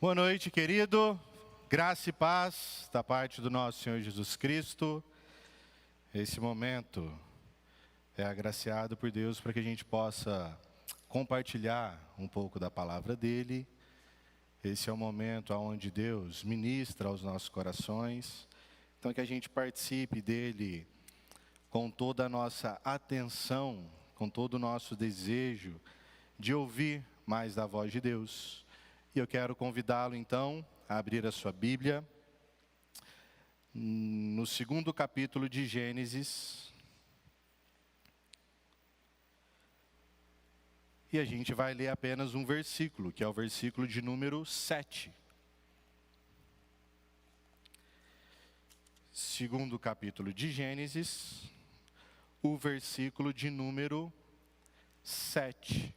Boa noite, querido. Graça e paz da parte do nosso Senhor Jesus Cristo. Esse momento é agraciado por Deus para que a gente possa compartilhar um pouco da palavra dele. Esse é o momento onde Deus ministra aos nossos corações. Então, que a gente participe dele com toda a nossa atenção, com todo o nosso desejo de ouvir mais da voz de Deus. E eu quero convidá-lo, então, a abrir a sua Bíblia, no 2º capítulo de Gênesis. E a gente vai ler apenas um versículo, que é o versículo de número 7. 2º capítulo de Gênesis, o versículo de número 7.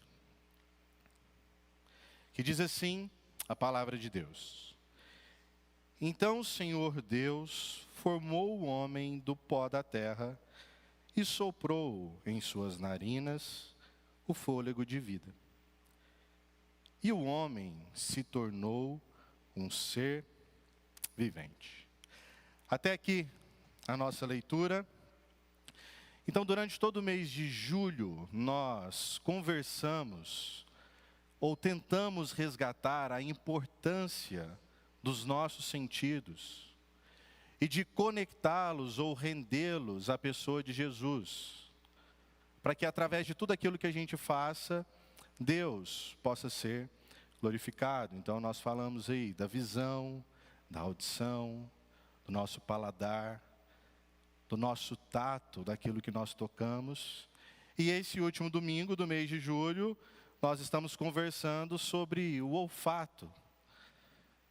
Que diz assim a palavra de Deus: Então o Senhor Deus formou o homem do pó da terra e soprou em suas narinas o fôlego de vida. E o homem se tornou um ser vivente. Até aqui a nossa leitura. Então, durante todo o mês de julho, nós conversamos ou tentamos resgatar a importância dos nossos sentidos e de conectá-los ou rendê-los à pessoa de Jesus, para que através de tudo aquilo que a gente faça, Deus possa ser glorificado. Então nós falamos aí da visão, da audição, do nosso paladar, do nosso tato, daquilo que nós tocamos. E esse último domingo do mês de julho, nós estamos conversando sobre o olfato,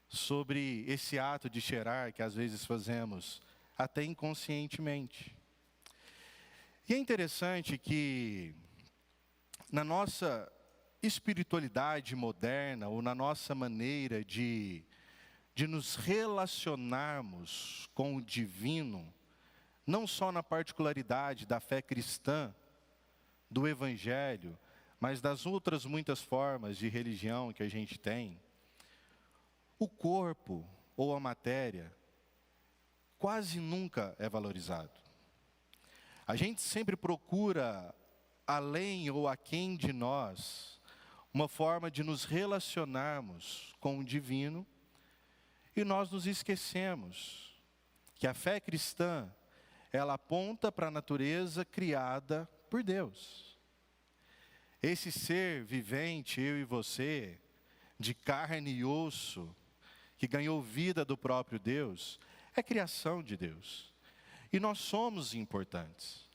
sobre esse ato de cheirar que às vezes fazemos até inconscientemente. E é interessante que na nossa espiritualidade moderna, ou na nossa maneira de nos relacionarmos com o divino, não só na particularidade da fé cristã, do evangelho, mas das outras muitas formas de religião que a gente tem, o corpo ou a matéria quase nunca é valorizado. A gente sempre procura, além ou aquém de nós, uma forma de nos relacionarmos com o divino, e nós nos esquecemos que a fé cristã, ela aponta para a natureza criada por Deus. Esse ser vivente, eu e você, de carne e osso, que ganhou vida do próprio Deus, é criação de Deus. E nós somos importantes.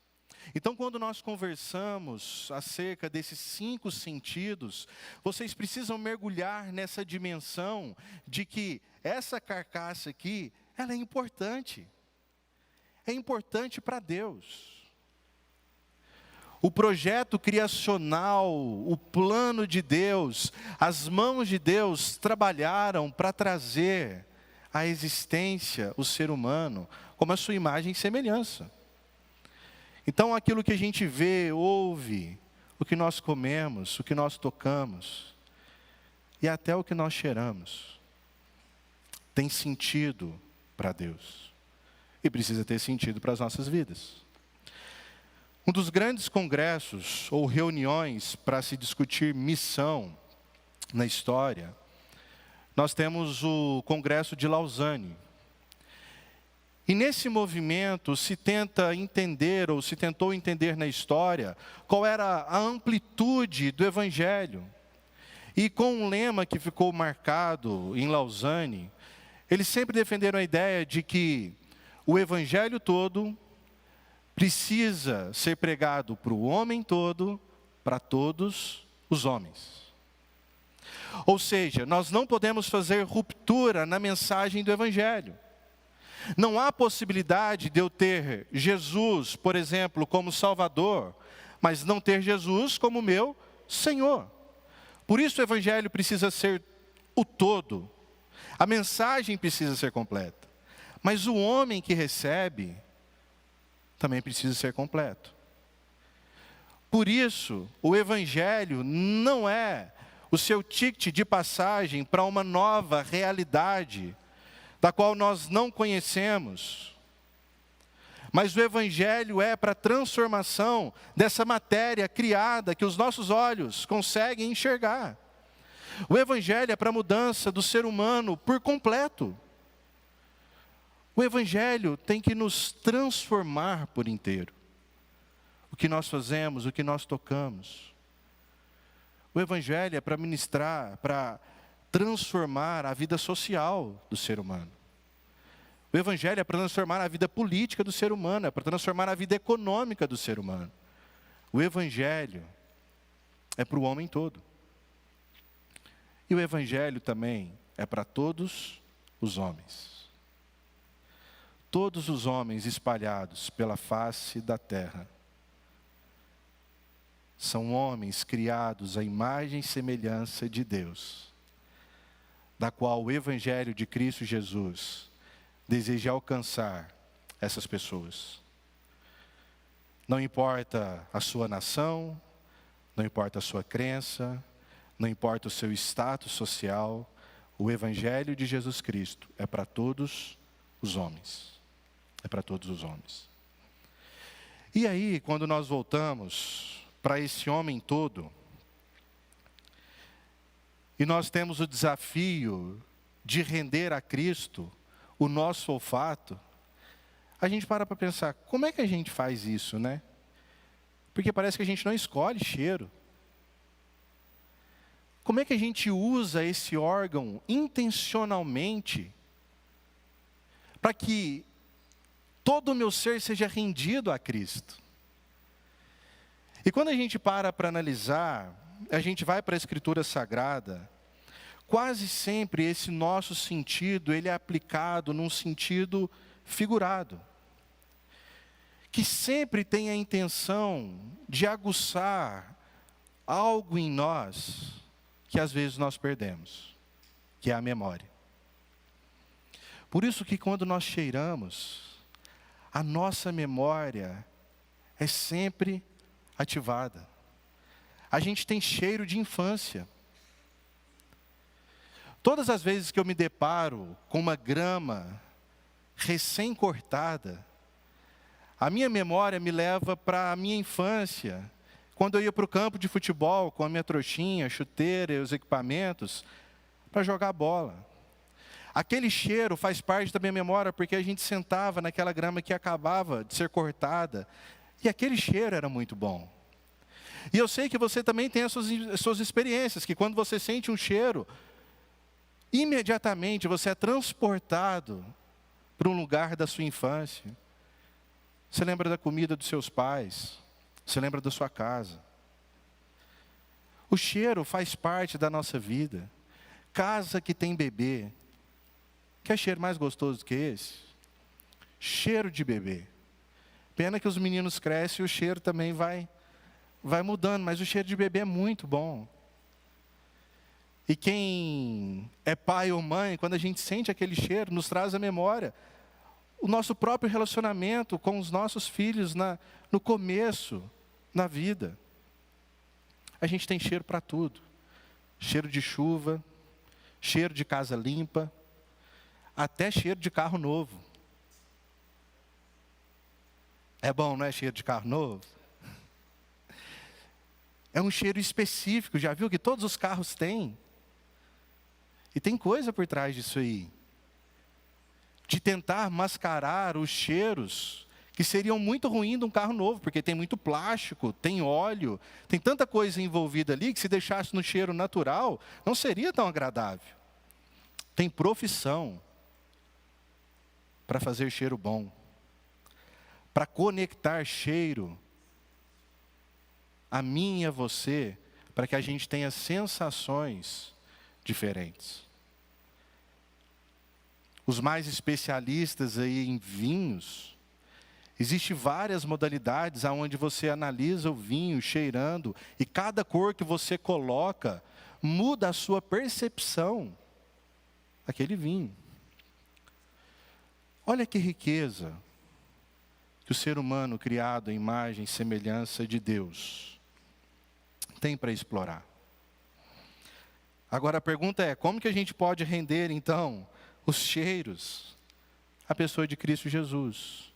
Então, quando nós conversamos acerca desses 5 sentidos, vocês precisam mergulhar nessa dimensão de que essa carcaça aqui, ela é importante. É importante para Deus. O projeto criacional, o plano de Deus, as mãos de Deus trabalharam para trazer à existência o ser humano como a sua imagem e semelhança. Então, aquilo que a gente vê, ouve, o que nós comemos, o que nós tocamos, e até o que nós cheiramos, tem sentido para Deus. E precisa ter sentido para as nossas vidas. Um dos grandes congressos ou reuniões para se discutir missão na história, nós temos o Congresso de Lausanne. E nesse movimento se tenta entender, ou se tentou entender na história, qual era a amplitude do Evangelho. E com um lema que ficou marcado em Lausanne, eles sempre defenderam a ideia de que o Evangelho todo precisa ser pregado para o homem todo, para todos os homens. Ou seja, nós não podemos fazer ruptura na mensagem do Evangelho. Não há possibilidade de eu ter Jesus, por exemplo, como Salvador, mas não ter Jesus como meu Senhor. Por isso o Evangelho precisa ser o todo. A mensagem precisa ser completa. Mas o homem que recebe também precisa ser completo. Por isso, o Evangelho não é o seu ticket de passagem para uma nova realidade, da qual nós não conhecemos. Mas o Evangelho é para a transformação dessa matéria criada que os nossos olhos conseguem enxergar. O Evangelho é para a mudança do ser humano por completo. O Evangelho tem que nos transformar por inteiro. O que nós fazemos, o que nós tocamos. O Evangelho é para ministrar, para transformar a vida social do ser humano. O Evangelho é para transformar a vida política do ser humano, é para transformar a vida econômica do ser humano. O Evangelho é para o homem todo. E o Evangelho também é para todos os homens. Todos os homens espalhados pela face da terra são homens criados à imagem e semelhança de Deus, da qual o Evangelho de Cristo Jesus deseja alcançar essas pessoas. Não importa a sua nação, não importa a sua crença, não importa o seu status social, o Evangelho de Jesus Cristo é para todos os homens. É para todos os homens. E aí, quando nós voltamos para esse homem todo, e nós temos o desafio de render a Cristo o nosso olfato, a gente para pensar, como é que a gente faz isso, né? Porque parece que a gente não escolhe cheiro. Como é que a gente usa esse órgão intencionalmente para que todo o meu ser seja rendido a Cristo? E quando a gente para analisar, a gente vai para a Escritura Sagrada, quase sempre esse nosso sentido, ele é aplicado num sentido figurado, que sempre tem a intenção de aguçar algo em nós que às vezes nós perdemos, que é a memória. Por isso que quando nós cheiramos, a nossa memória é sempre ativada. A gente tem cheiro de infância. Todas as vezes que eu me deparo com uma grama recém-cortada, a minha memória me leva para a minha infância, quando eu ia para o campo de futebol com a minha trouxinha, a chuteira e os equipamentos, para jogar bola. Aquele cheiro faz parte da minha memória, porque a gente sentava naquela grama que acabava de ser cortada, e aquele cheiro era muito bom. E eu sei que você também tem as suas experiências, que quando você sente um cheiro, imediatamente você é transportado para um lugar da sua infância. Você lembra da comida dos seus pais, você lembra da sua casa. O cheiro faz parte da nossa vida. Casa que tem bebê, quer cheiro mais gostoso do que esse? Cheiro de bebê. Pena que os meninos crescem e o cheiro também vai mudando, mas o cheiro de bebê é muito bom. E quem é pai ou mãe, quando a gente sente aquele cheiro, nos traz à memória o nosso próprio relacionamento com os nossos filhos no começo, na vida. A gente tem cheiro para tudo. Cheiro de chuva, cheiro de casa limpa, até cheiro de carro novo. É bom, não é, cheiro de carro novo? É um cheiro específico, já viu que todos os carros têm? E tem coisa por trás disso aí. De tentar mascarar os cheiros que seriam muito ruins de um carro novo, porque tem muito plástico, tem óleo, tem tanta coisa envolvida ali que se deixasse no cheiro natural, não seria tão agradável. Tem profissão para fazer cheiro bom, para conectar cheiro a mim e a você, para que a gente tenha sensações diferentes. Os mais especialistas aí em vinhos, existem várias modalidades onde você analisa o vinho cheirando, e cada cor que você coloca muda a sua percepção daquele vinho. Olha que riqueza que o ser humano criado à imagem e semelhança de Deus tem para explorar. Agora a pergunta é, como que a gente pode render, então, os cheiros à pessoa de Cristo Jesus?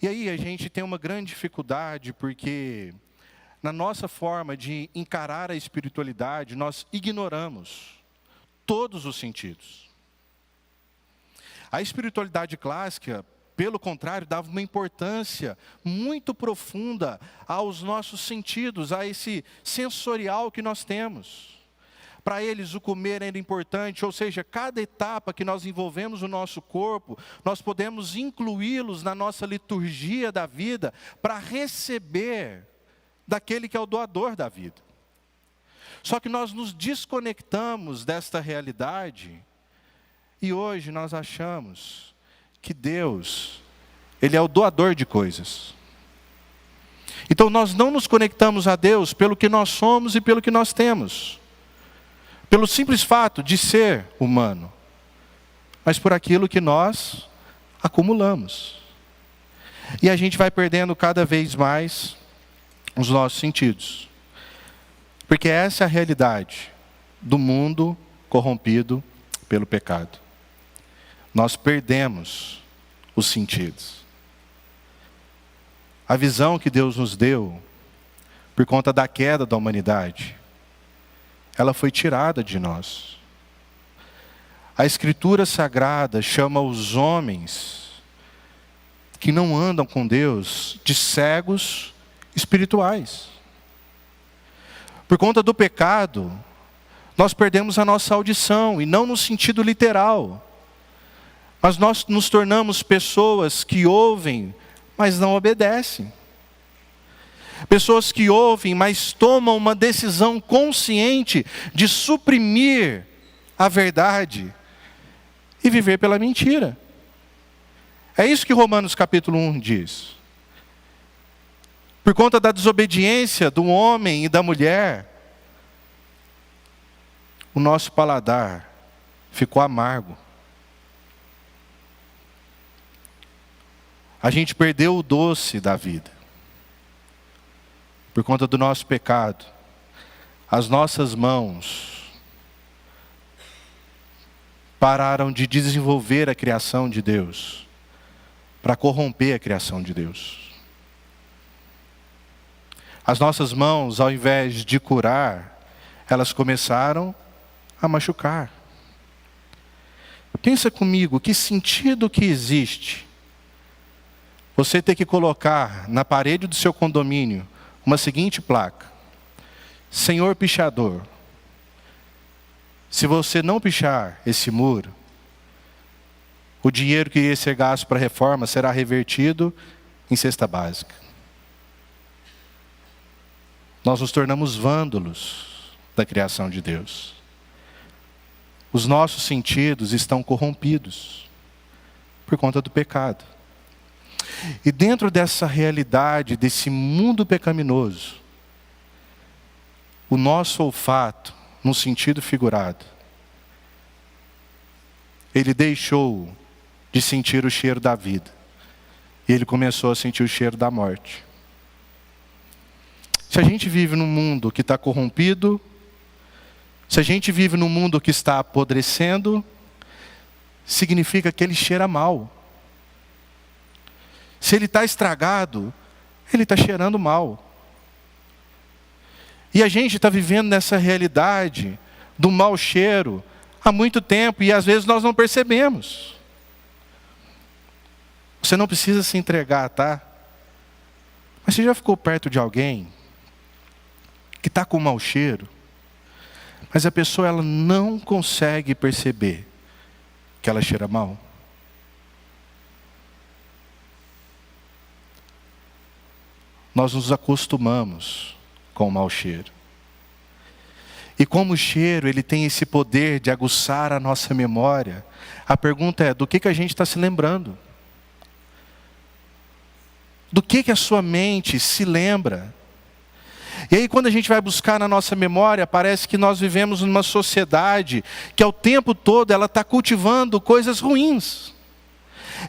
E aí a gente tem uma grande dificuldade, porque na nossa forma de encarar a espiritualidade, nós ignoramos todos os sentidos. A espiritualidade clássica, pelo contrário, dava uma importância muito profunda aos nossos sentidos, a esse sensorial que nós temos. Para eles o comer era importante, ou seja, cada etapa que nós envolvemos o nosso corpo, nós podemos incluí-los na nossa liturgia da vida para receber daquele que é o doador da vida. Só que nós nos desconectamos desta realidade e hoje nós achamos que Deus, Ele é o doador de coisas. Então nós não nos conectamos a Deus pelo que nós somos e pelo que nós temos. Pelo simples fato de ser humano, mas por aquilo que nós acumulamos. E a gente vai perdendo cada vez mais os nossos sentidos. Porque essa é a realidade do mundo corrompido pelo pecado. Nós perdemos os sentidos. A visão que Deus nos deu, por conta da queda da humanidade, ela foi tirada de nós. A Escritura Sagrada chama os homens que não andam com Deus de cegos espirituais. Por conta do pecado, nós perdemos a nossa audição, e não no sentido literal, mas nós nos tornamos pessoas que ouvem, mas não obedecem. Pessoas que ouvem, mas tomam uma decisão consciente de suprimir a verdade e viver pela mentira. É isso que Romanos capítulo 1 diz. Por conta da desobediência do homem e da mulher, o nosso paladar ficou amargo. A gente perdeu o doce da vida. Por conta do nosso pecado, as nossas mãos pararam de desenvolver a criação de Deus, para corromper a criação de Deus. As nossas mãos, ao invés de curar, elas começaram a machucar. Pensa comigo, que sentido que existe você ter que colocar na parede do seu condomínio uma seguinte placa: Senhor pichador, se você não pichar esse muro, o dinheiro que ia ser gasto para a reforma será revertido em cesta básica. Nós nos tornamos vândalos da criação de Deus. Os nossos sentidos estão corrompidos por conta do pecado. E dentro dessa realidade, desse mundo pecaminoso, o nosso olfato, no sentido figurado, ele deixou de sentir o cheiro da vida. E ele começou a sentir o cheiro da morte. Se a gente vive num mundo que está corrompido, se a gente vive num mundo que está apodrecendo, significa que ele cheira mal. Se ele está estragado, ele está cheirando mal. E a gente está vivendo nessa realidade do mau cheiro há muito tempo, e às vezes nós não percebemos. Você não precisa se entregar, tá? Mas você já ficou perto de alguém que está com mau cheiro, mas a pessoa ela não consegue perceber que ela cheira mal? Nós nos acostumamos com o mau cheiro. E como o cheiro ele tem esse poder de aguçar a nossa memória, a pergunta é, do que a gente está se lembrando? Do que a sua mente se lembra? E aí quando a gente vai buscar na nossa memória, parece que nós vivemos numa sociedade que ao tempo todo ela está cultivando coisas ruins.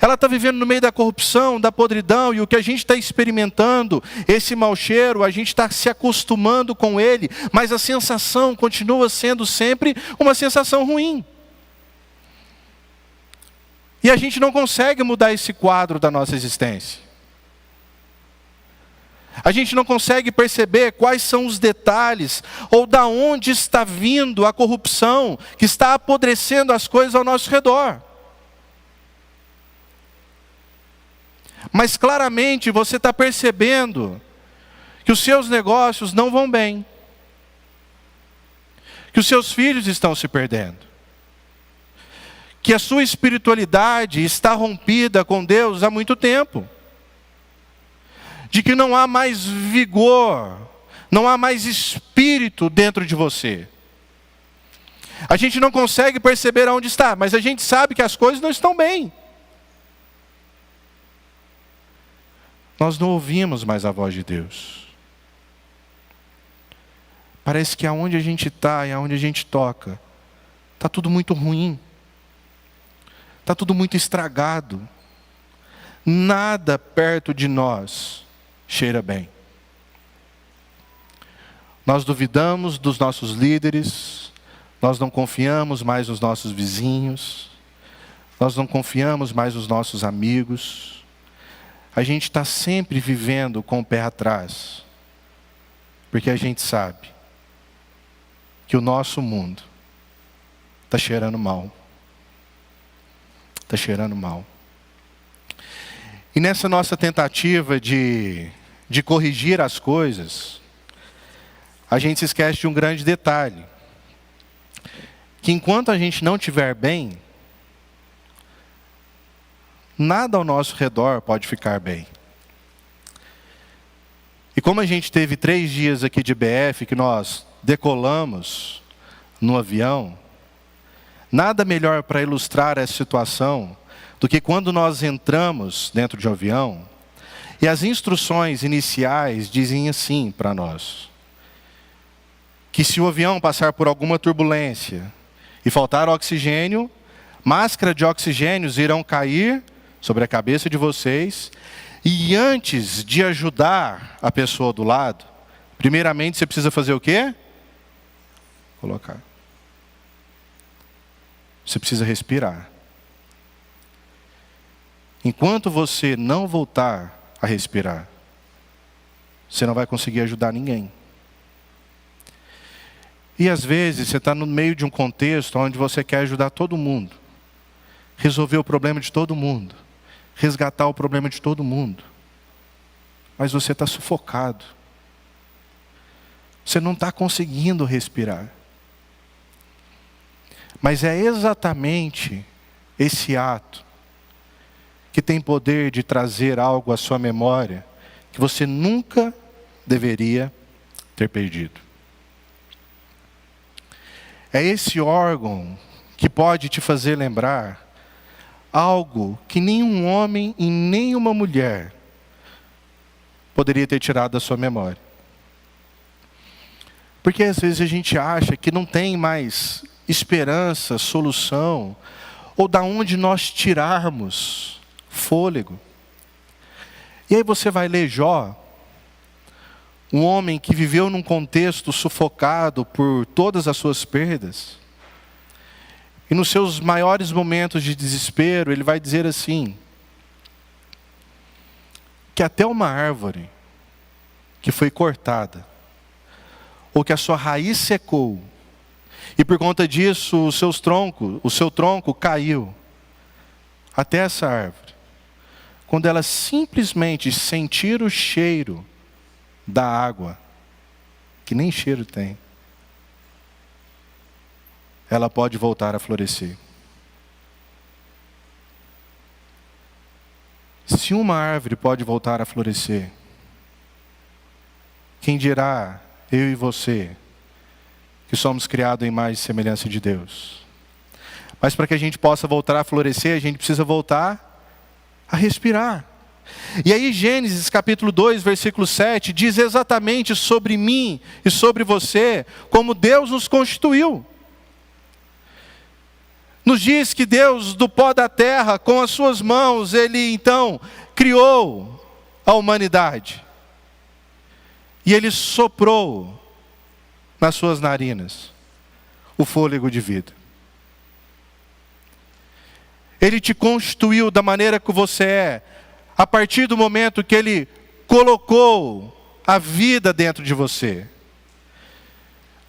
ela está vivendo no meio da corrupção, da podridão, e o que a gente está experimentando, esse mau cheiro, a gente está se acostumando com ele, mas a sensação continua sendo sempre uma sensação ruim. E a gente não consegue mudar esse quadro da nossa existência. A gente não consegue perceber quais são os detalhes, ou da onde está vindo a corrupção, que está apodrecendo as coisas ao nosso redor. Mas claramente você está percebendo que os seus negócios não vão bem, que os seus filhos estão se perdendo, que a sua espiritualidade está rompida com Deus há muito tempo, de que não há mais vigor, não há mais espírito dentro de você. A gente não consegue perceber aonde está, mas a gente sabe que as coisas não estão bem. Nós não ouvimos mais a voz de Deus. Parece que aonde a gente está e aonde a gente toca, está tudo muito ruim. Está tudo muito estragado. Nada perto de nós cheira bem. Nós duvidamos dos nossos líderes, nós não confiamos mais nos nossos vizinhos, nós não confiamos mais nos nossos amigos. A gente está sempre vivendo com o pé atrás, porque a gente sabe que o nosso mundo está cheirando mal. Está cheirando mal. E nessa nossa tentativa de corrigir as coisas, a gente se esquece de um grande detalhe. Que enquanto a gente não estiver bem, nada ao nosso redor pode ficar bem. E como a gente teve 3 dias aqui de BF, que nós decolamos no avião, nada melhor para ilustrar essa situação do que quando nós entramos dentro de um avião e as instruções iniciais dizem assim para nós: que se o avião passar por alguma turbulência e faltar oxigênio, máscaras de oxigênio irão cair sobre a cabeça de vocês, e antes de ajudar a pessoa do lado, primeiramente você precisa fazer o quê? Colocar. Você precisa respirar. Enquanto você não voltar a respirar, você não vai conseguir ajudar ninguém. E às vezes você está no meio de um contexto onde você quer ajudar todo mundo, resolver o problema de todo mundo, resgatar o problema de todo mundo, mas você está sufocado. Você não está conseguindo respirar. Mas é exatamente esse ato que tem poder de trazer algo à sua memória que você nunca deveria ter perdido. É esse órgão que pode te fazer lembrar algo que nenhum homem e nenhuma mulher poderia ter tirado da sua memória. Porque às vezes a gente acha que não tem mais esperança, solução, ou da onde nós tirarmos fôlego. E aí você vai ler Jó, um homem que viveu num contexto sufocado por todas as suas perdas. E nos seus maiores momentos de desespero, ele vai dizer assim: que até uma árvore que foi cortada, ou que a sua raiz secou, e por conta disso o seu tronco caiu, até essa árvore, quando ela simplesmente sentir o cheiro da água, que nem cheiro tem, ela pode voltar a florescer. Se uma árvore pode voltar a florescer, quem dirá eu e você, que somos criados em imagem e semelhança de Deus? Mas para que a gente possa voltar a florescer, a gente precisa voltar a respirar. E aí Gênesis capítulo 2, versículo 7, diz exatamente sobre mim e sobre você, como Deus nos constituiu. nos diz que Deus, do pó da terra, com as suas mãos, Ele então criou a humanidade. E Ele soprou nas suas narinas o fôlego de vida. Ele te constituiu da maneira que você é, a partir do momento que Ele colocou a vida dentro de você.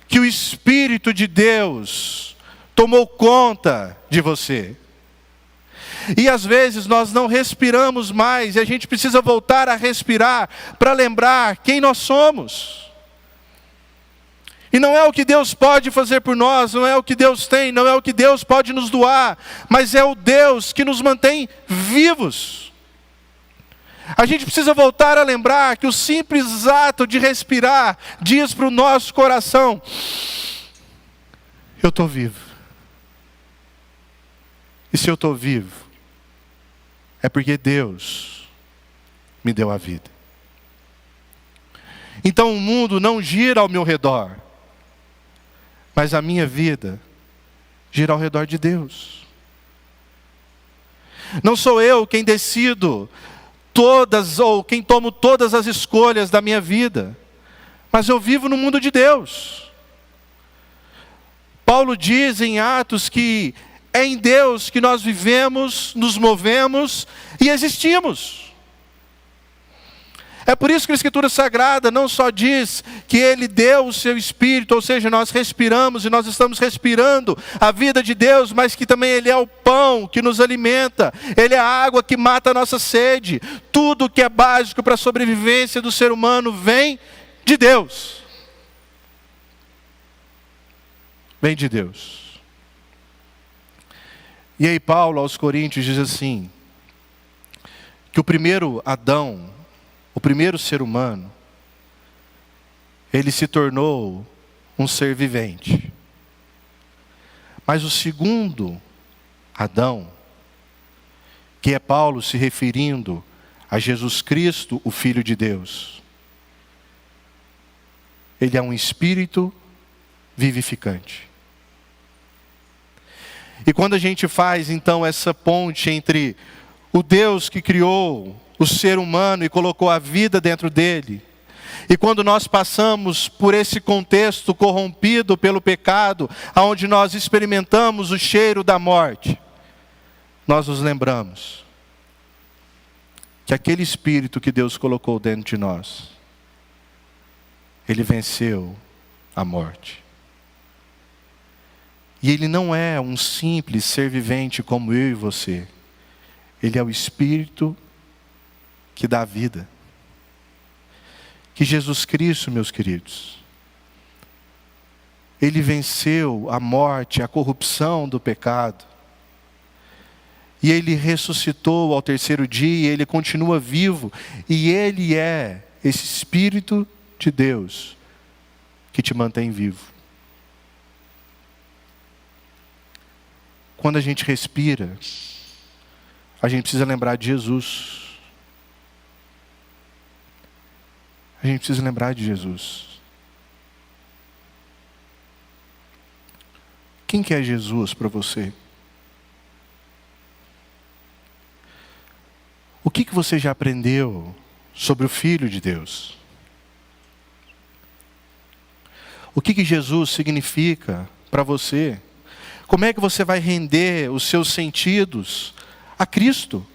Que o Espírito de Deus tomou conta de você. E às vezes nós não respiramos mais, e a gente precisa voltar a respirar para lembrar quem nós somos. E não é o que Deus pode fazer por nós, não é o que Deus tem, não é o que Deus pode nos doar, mas é o Deus que nos mantém vivos. A gente precisa voltar a lembrar que o simples ato de respirar diz para o nosso coração: eu estou vivo. E se eu estou vivo, é porque Deus me deu a vida. Então o mundo não gira ao meu redor, mas a minha vida gira ao redor de Deus. Não sou eu quem decido todas, ou quem tomo todas as escolhas da minha vida, mas eu vivo no mundo de Deus. Paulo diz em Atos que é em Deus que nós vivemos, nos movemos e existimos. É por isso que a Escritura Sagrada não só diz que Ele deu o seu Espírito, ou seja, nós respiramos e nós estamos respirando a vida de Deus, mas que também Ele é o pão que nos alimenta, Ele é a água que mata a nossa sede. Tudo que é básico para a sobrevivência do ser humano vem de Deus. Vem de Deus. E aí Paulo aos Coríntios diz assim, que o primeiro Adão, o primeiro ser humano, ele se tornou um ser vivente. Mas o segundo Adão, que é Paulo se referindo a Jesus Cristo, o Filho de Deus, ele é um espírito vivificante. E quando a gente faz então essa ponte entre o Deus que criou o ser humano e colocou a vida dentro dele, e quando nós passamos por esse contexto corrompido pelo pecado, onde nós experimentamos o cheiro da morte, nós nos lembramos que aquele Espírito que Deus colocou dentro de nós, ele venceu a morte. E ele não é um simples ser vivente como eu e você. Ele é o Espírito que dá vida. Que Jesus Cristo, meus queridos, Ele venceu a morte, a corrupção do pecado. E Ele ressuscitou ao terceiro dia, Ele continua vivo. E Ele é esse Espírito de Deus que te mantém vivo. Quando a gente respira, a gente precisa lembrar de Jesus. A gente precisa lembrar de Jesus. Quem que é Jesus para você? O que você já aprendeu sobre o Filho de Deus? O que Jesus significa para você? Como é que você vai render os seus sentidos a Cristo?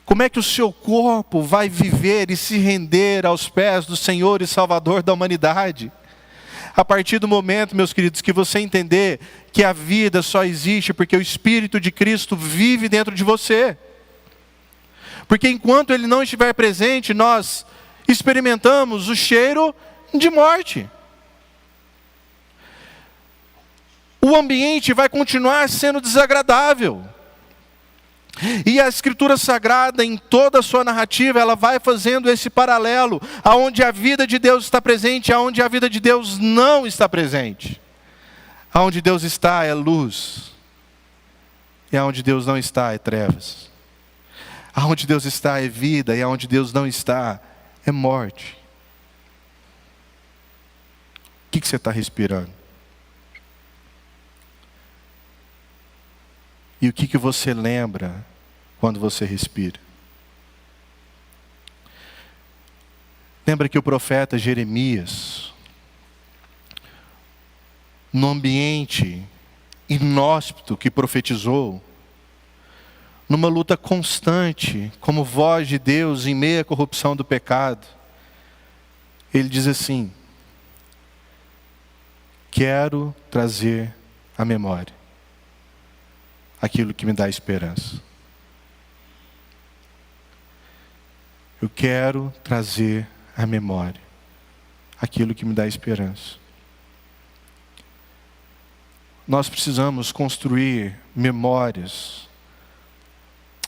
Como é que o seu corpo vai viver e se render aos pés do Senhor e Salvador da humanidade? A partir do momento, meus queridos, que você entender que a vida só existe porque o Espírito de Cristo vive dentro de você. Porque enquanto Ele não estiver presente, nós experimentamos o cheiro de morte. O ambiente vai continuar sendo desagradável. E a Escritura Sagrada, em toda a sua narrativa, ela vai fazendo esse paralelo, aonde a vida de Deus está presente, aonde a vida de Deus não está presente. Aonde Deus está é luz, e aonde Deus não está é trevas. Aonde Deus está é vida, e aonde Deus não está é morte. O que você está respirando? E o que você lembra quando você respira? Lembra que o profeta Jeremias, no ambiente inóspito que profetizou, numa luta constante, como voz de Deus em meio à corrupção do pecado, ele diz assim: quero trazer à memória aquilo que me dá esperança. Eu quero trazer à memória aquilo que me dá esperança. Nós precisamos construir memórias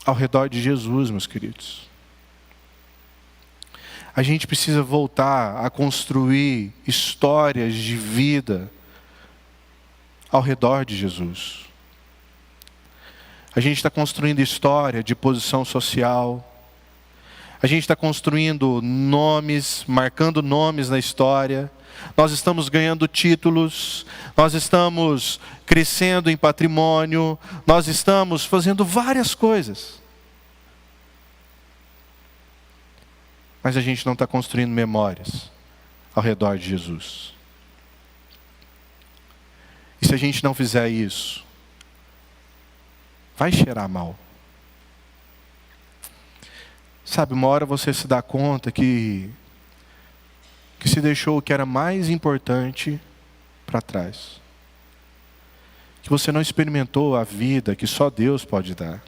ao redor de Jesus, meus queridos. A gente precisa voltar a construir histórias de vida ao redor de Jesus. A gente está construindo história de posição social. A gente está construindo nomes, marcando nomes na história. Nós estamos ganhando títulos. Nós estamos crescendo em patrimônio. Nós estamos fazendo várias coisas. Mas a gente não está construindo memórias ao redor de Jesus. E se a gente não fizer isso, vai cheirar mal. Sabe, uma hora você se dá conta que se deixou o que era mais importante para trás. Que você não experimentou a vida que só Deus pode dar.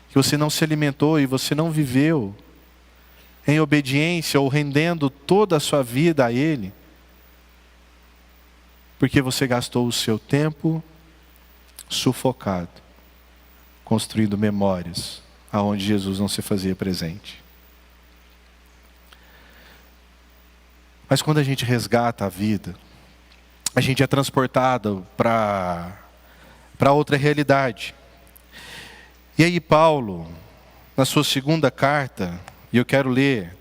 Que você não se alimentou e você não viveu em obediência ou rendendo toda a sua vida a Ele, porque você gastou o seu tempo sufocado, construindo memórias aonde Jesus não se fazia presente. Mas quando a gente resgata a vida, a gente é transportado para outra realidade. E aí Paulo, na sua segunda carta, e eu quero ler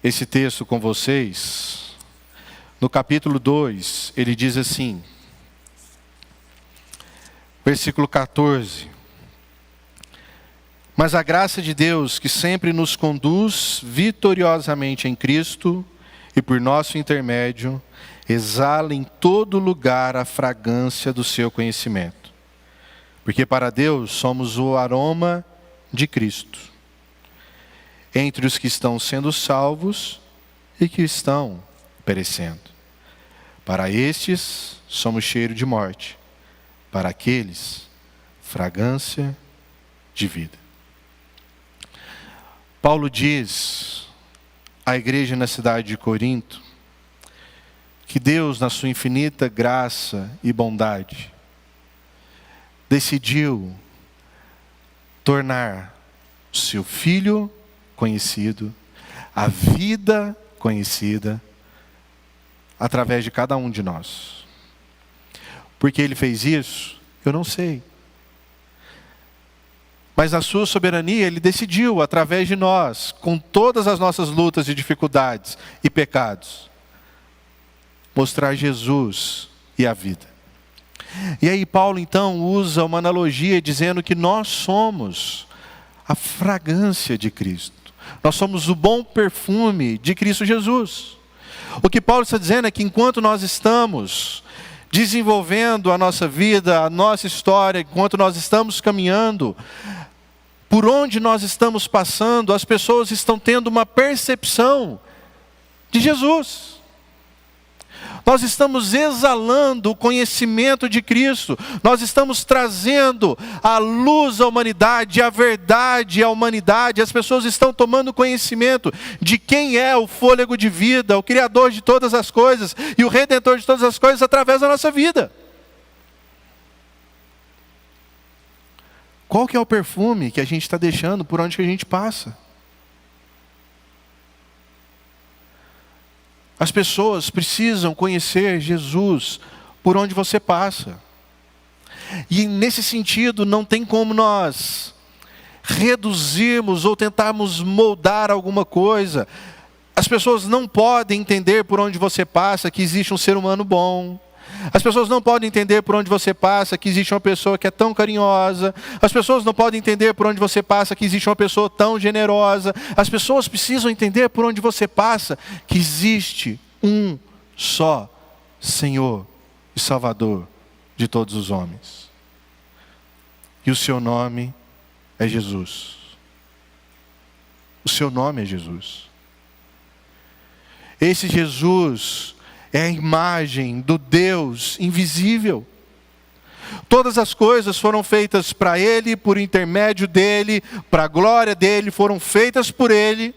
esse texto com vocês. No capítulo 2, ele diz assim, versículo 14. Mas a graça de Deus, que sempre nos conduz vitoriosamente em Cristo, e por nosso intermédio, exala em todo lugar a fragrância do seu conhecimento. Porque para Deus somos o aroma de Cristo, entre os que estão sendo salvos e que estão perecendo. Para estes, somos cheiro de morte. Para aqueles, fragrância de vida. Paulo diz à igreja na cidade de Corinto que Deus, na sua infinita graça e bondade, decidiu tornar seu Filho conhecido, a vida conhecida, através de cada um de nós. Por que Ele fez isso? Eu não sei. Mas na sua soberania Ele decidiu, através de nós, com todas as nossas lutas e dificuldades e pecados, mostrar Jesus e a vida. E aí Paulo então usa uma analogia dizendo que nós somos a fragrância de Cristo. Nós somos o bom perfume de Cristo Jesus. O que Paulo está dizendo é que enquanto nós estamos desenvolvendo a nossa vida, a nossa história, enquanto nós estamos caminhando, por onde nós estamos passando, as pessoas estão tendo uma percepção de Jesus. Nós estamos exalando o conhecimento de Cristo. Nós estamos trazendo a luz à humanidade, a verdade à humanidade. As pessoas estão tomando conhecimento de quem é o fôlego de vida, o Criador de todas as coisas e o Redentor de todas as coisas através da nossa vida. Qual que é o perfume que a gente está deixando por onde que a gente passa? As pessoas precisam conhecer Jesus por onde você passa. E nesse sentido, não tem como nós reduzirmos ou tentarmos moldar alguma coisa. As pessoas não podem entender por onde você passa que existe um ser humano bom. As pessoas não podem entender por onde você passa que existe uma pessoa que é tão carinhosa. As pessoas não podem entender por onde você passa que existe uma pessoa tão generosa. As pessoas precisam entender por onde você passa que existe um só Senhor e Salvador de todos os homens. E o seu nome é Jesus. O seu nome é Jesus. Esse Jesus é a imagem do Deus invisível. Todas as coisas foram feitas para Ele, por intermédio dEle, para a glória dEle, foram feitas por Ele.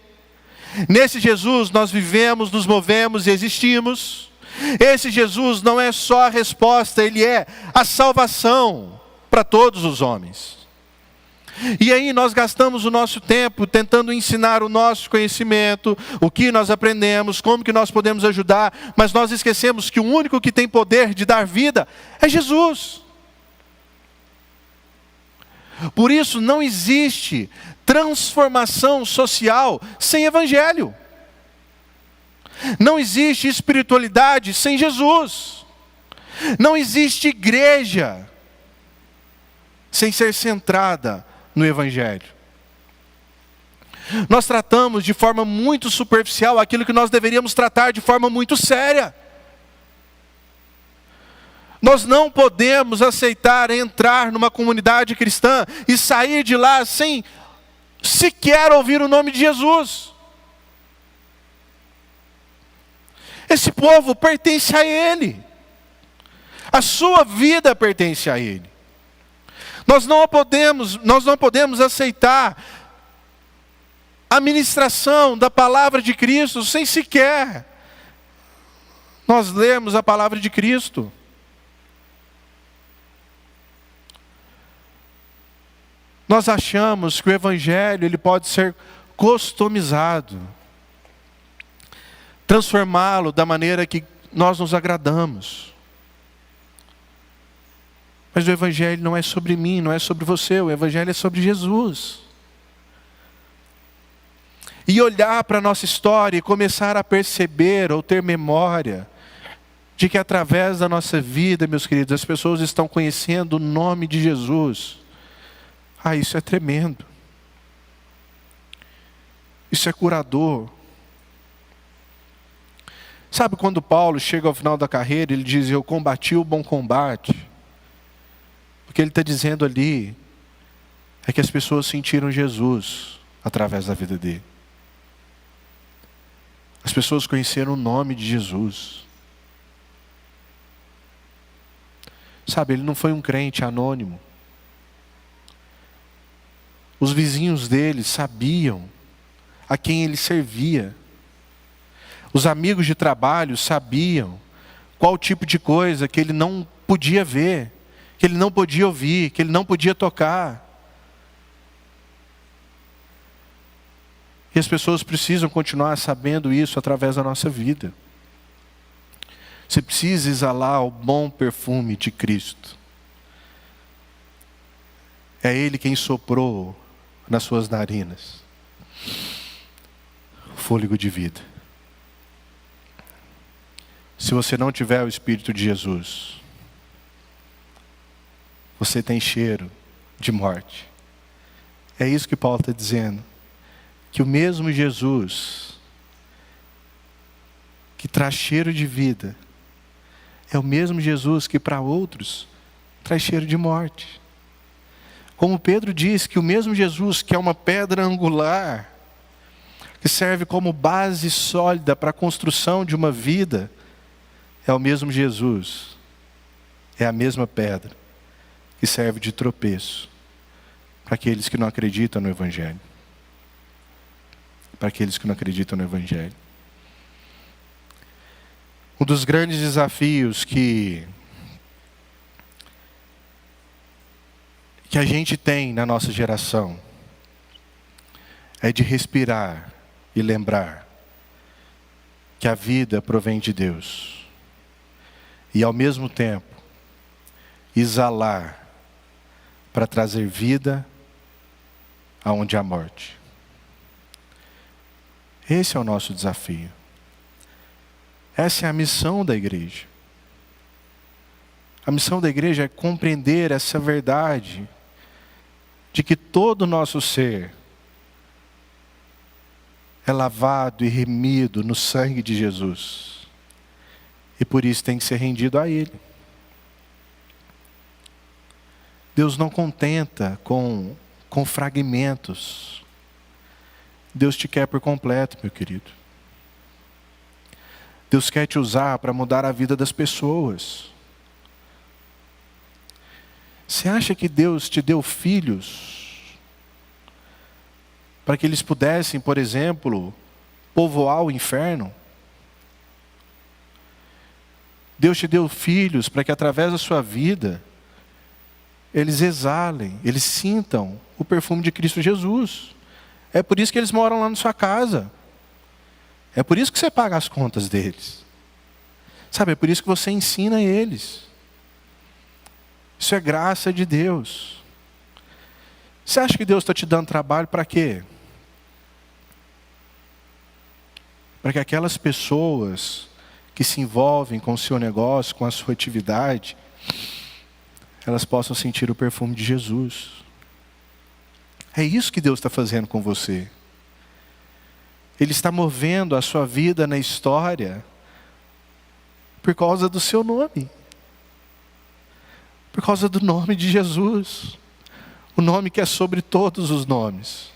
Nesse Jesus nós vivemos, nos movemos e existimos. Esse Jesus não é só a resposta, Ele é a salvação para todos os homens. E aí nós gastamos o nosso tempo tentando ensinar o nosso conhecimento, o que nós aprendemos, como que nós podemos ajudar, mas nós esquecemos que o único que tem poder de dar vida é Jesus. Por isso não existe transformação social sem evangelho. Não existe espiritualidade sem Jesus. Não existe igreja sem ser centrada no evangelho. Nós tratamos de forma muito superficial aquilo que nós deveríamos tratar de forma muito séria. Nós não podemos aceitar entrar numa comunidade cristã e sair de lá sem sequer ouvir o nome de Jesus. Esse povo pertence a Ele. A sua vida pertence a Ele. Nós não podemos aceitar a ministração da palavra de Cristo sem sequer nós lermos a palavra de Cristo. Nós achamos que o evangelho ele pode ser customizado, transformá-lo da maneira que nós nos agradamos. Mas o evangelho não é sobre mim, não é sobre você, o evangelho é sobre Jesus. E olhar para a nossa história e começar a perceber ou ter memória de que através da nossa vida, meus queridos, as pessoas estão conhecendo o nome de Jesus. Isso é tremendo. Isso é curador. Sabe quando Paulo chega ao final da carreira, ele diz, eu combati o bom combate. O que ele está dizendo ali é que as pessoas sentiram Jesus através da vida dele. As pessoas conheceram o nome de Jesus. Sabe, ele não foi um crente anônimo. Os vizinhos dele sabiam a quem ele servia. Os amigos de trabalho sabiam qual tipo de coisa que ele não podia ver, que ele não podia ouvir, que ele não podia tocar. E as pessoas precisam continuar sabendo isso através da nossa vida. Você precisa exalar o bom perfume de Cristo. É Ele quem soprou nas suas narinas o fôlego de vida. Se você não tiver o Espírito de Jesus, você tem cheiro de morte. É isso que Paulo está dizendo. Que o mesmo Jesus que traz cheiro de vida é o mesmo Jesus que para outros traz cheiro de morte. Como Pedro diz, que o mesmo Jesus que é uma pedra angular, que serve como base sólida para a construção de uma vida, é o mesmo Jesus, é a mesma pedra que serve de tropeço para aqueles que não acreditam no Evangelho. Para aqueles que não acreditam no Evangelho. Um dos grandes desafios que a gente tem na nossa geração é de respirar e lembrar que a vida provém de Deus. E ao mesmo tempo, exalar para trazer vida aonde há morte. Esse é o nosso desafio. Essa é a missão da igreja. A missão da igreja é compreender essa verdade de que todo o nosso ser é lavado e remido no sangue de Jesus. E por isso tem que ser rendido a Ele. Deus não contenta com fragmentos. Deus te quer por completo, meu querido. Deus quer te usar para mudar a vida das pessoas. Você acha que Deus te deu filhos para que eles pudessem, por exemplo, povoar o inferno? Deus te deu filhos para que através da sua vida eles exalem, eles sintam o perfume de Cristo Jesus. É por isso que eles moram lá na sua casa. É por isso que você paga as contas deles. Sabe, é por isso que você ensina eles. Isso é graça de Deus. Você acha que Deus está te dando trabalho para quê? Para que aquelas pessoas que se envolvem com o seu negócio, com a sua atividade, elas possam sentir o perfume de Jesus. É isso que Deus está fazendo com você. Ele está movendo a sua vida na história por causa do seu nome. Por causa do nome de Jesus. O nome que é sobre todos os nomes.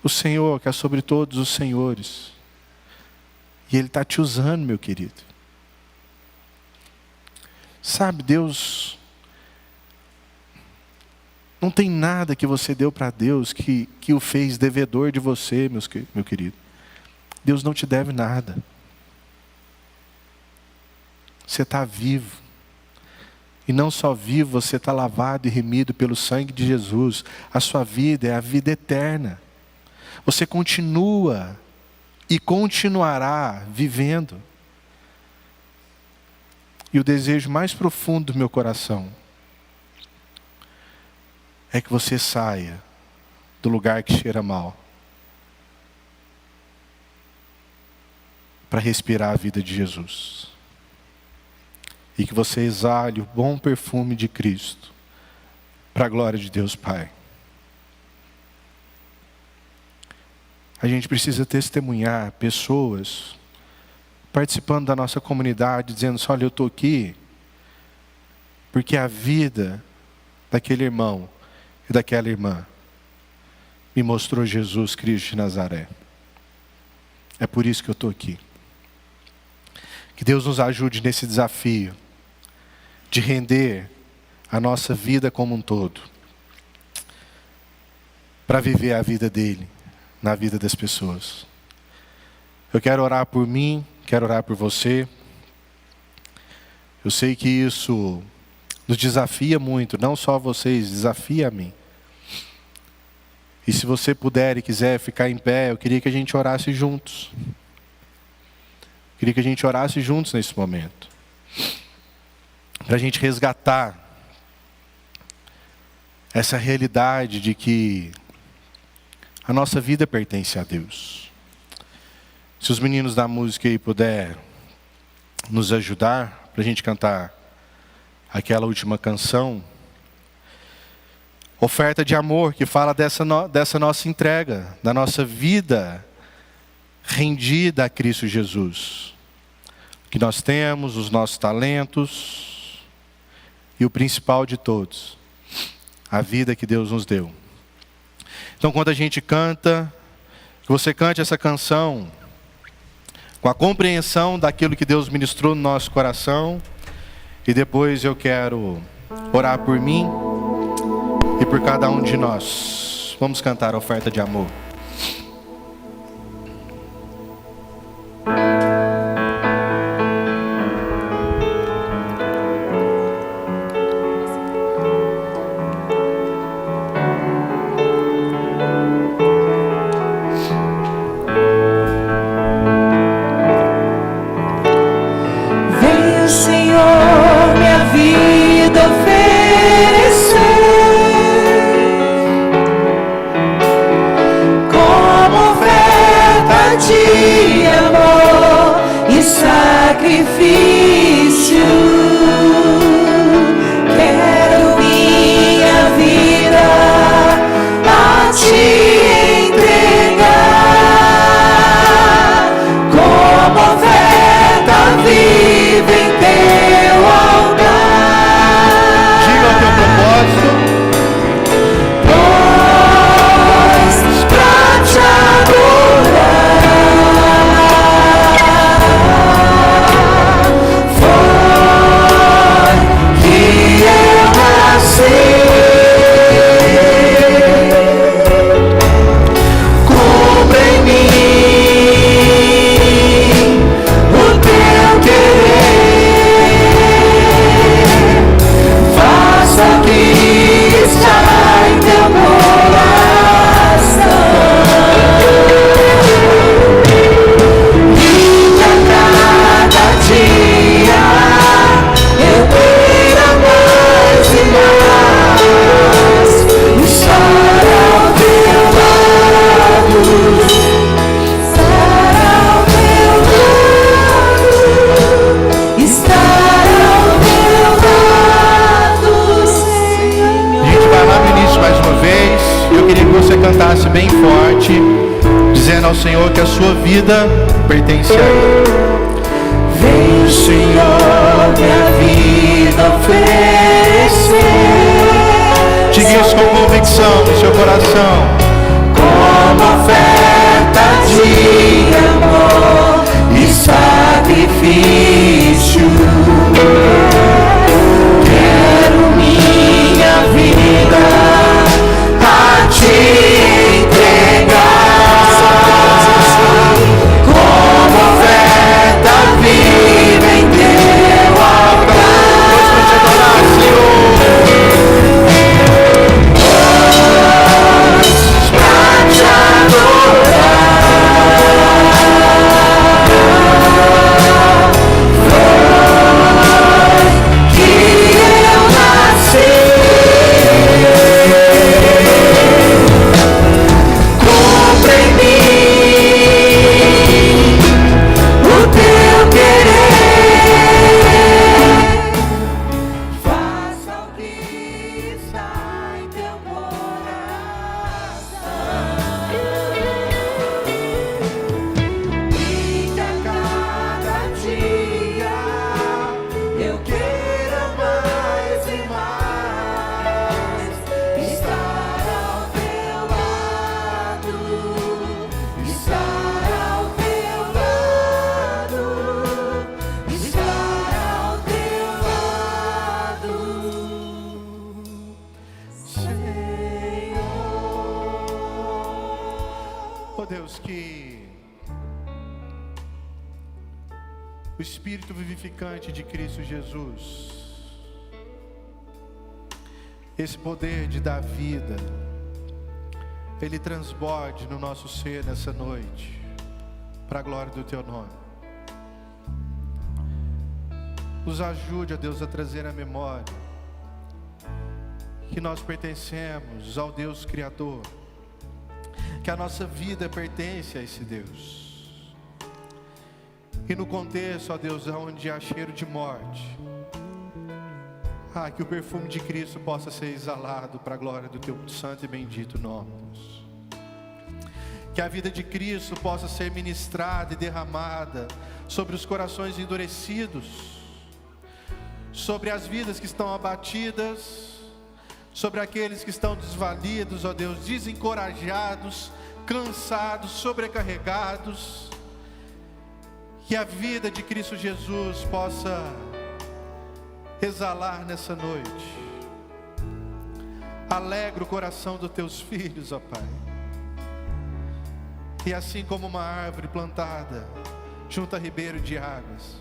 O Senhor que é sobre todos os senhores. E Ele está te usando, meu querido. Sabe, Deus... Não tem nada que você deu para Deus que o fez devedor de você, meu querido. Deus não te deve nada. Você está vivo. E não só vivo, você está lavado e remido pelo sangue de Jesus. A sua vida é a vida eterna. Você continua e continuará vivendo. E o desejo mais profundo do meu coração é que você saia do lugar que cheira mal para respirar a vida de Jesus. E que você exale o bom perfume de Cristo para a glória de Deus Pai. A gente precisa testemunhar pessoas participando da nossa comunidade, dizendo assim, olha, eu estou aqui porque a vida daquele irmão e daquela irmã me mostrou Jesus Cristo de Nazaré. É por isso que eu estou aqui. Que Deus nos ajude nesse desafio de render a nossa vida como um todo para viver a vida dele na vida das pessoas. Eu quero orar por mim, quero orar por você. Eu sei que isso nos desafia muito, não só vocês, desafia a mim. E se você puder e quiser ficar em pé, eu queria que a gente orasse juntos. Eu queria que a gente orasse juntos nesse momento. Para a gente resgatar essa realidade de que a nossa vida pertence a Deus. Se os meninos da música aí puder nos ajudar, para a gente cantar aquela última canção. Oferta de amor, que fala dessa nossa entrega, da nossa vida rendida a Cristo Jesus. Que nós temos, os nossos talentos, e o principal de todos, a vida que Deus nos deu. Então, quando a gente canta, que você cante essa canção com a compreensão daquilo que Deus ministrou no nosso coração. E depois eu quero orar por mim e por cada um de nós. Vamos cantar a oferta de amor. Sacrifício. vida pertence a Ele. Vem, Senhor, minha vida oferecer. Diga isso com convicção no seu coração. Como oferta de amor e sacrifício, quero minha vida a te entregar. Como oferta viva em teu altar. Vamos te adorar, Senhor. Pra te adorar. Deus, que o Espírito vivificante de Cristo Jesus, esse poder de dar vida, ele transborde no nosso ser nessa noite, para a glória do Teu nome. Nos ajude, ó Deus, a trazer à memória que nós pertencemos ao Deus Criador, que a nossa vida pertence a esse Deus. E no contexto, ó Deus, onde há cheiro de morte, que o perfume de Cristo possa ser exalado para a glória do Teu santo e bendito nome, Deus. Que a vida de Cristo possa ser ministrada e derramada sobre os corações endurecidos, sobre as vidas que estão abatidas, sobre aqueles que estão desvalidos, ó Deus, desencorajados, cansados, sobrecarregados. Que a vida de Cristo Jesus possa exalar nessa noite. Alegra o coração dos Teus filhos, ó Pai. E assim como uma árvore plantada junto a ribeiro de águas,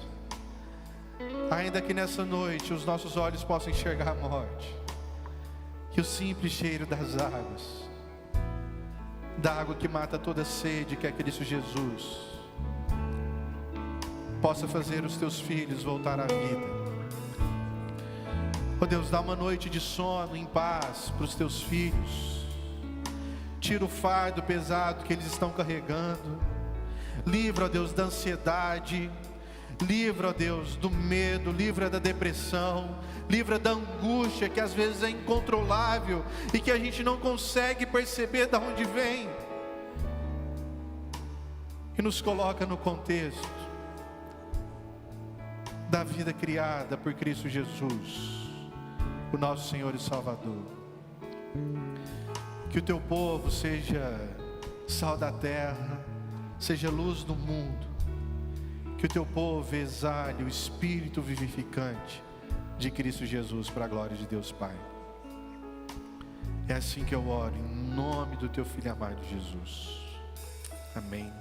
ainda que nessa noite os nossos olhos possam enxergar a morte, que o simples cheiro das águas, da água que mata toda sede, que é Cristo Jesus, possa fazer os Teus filhos voltar à vida. Ó Deus, dá uma noite de sono em paz para os Teus filhos. Tira o fardo pesado que eles estão carregando. Livra, ó Deus, da ansiedade. Livra, ó Deus, do medo. Livra da depressão. Livra da angústia que às vezes é incontrolável e que a gente não consegue perceber de onde vem. E nos coloca no contexto da vida criada por Cristo Jesus, o nosso Senhor e Salvador. Que o Teu povo seja sal da terra, seja luz do mundo. Que o Teu povo exale o Espírito vivificante de Cristo Jesus para a glória de Deus Pai. É assim que eu oro, em nome do Teu Filho amado Jesus. Amém.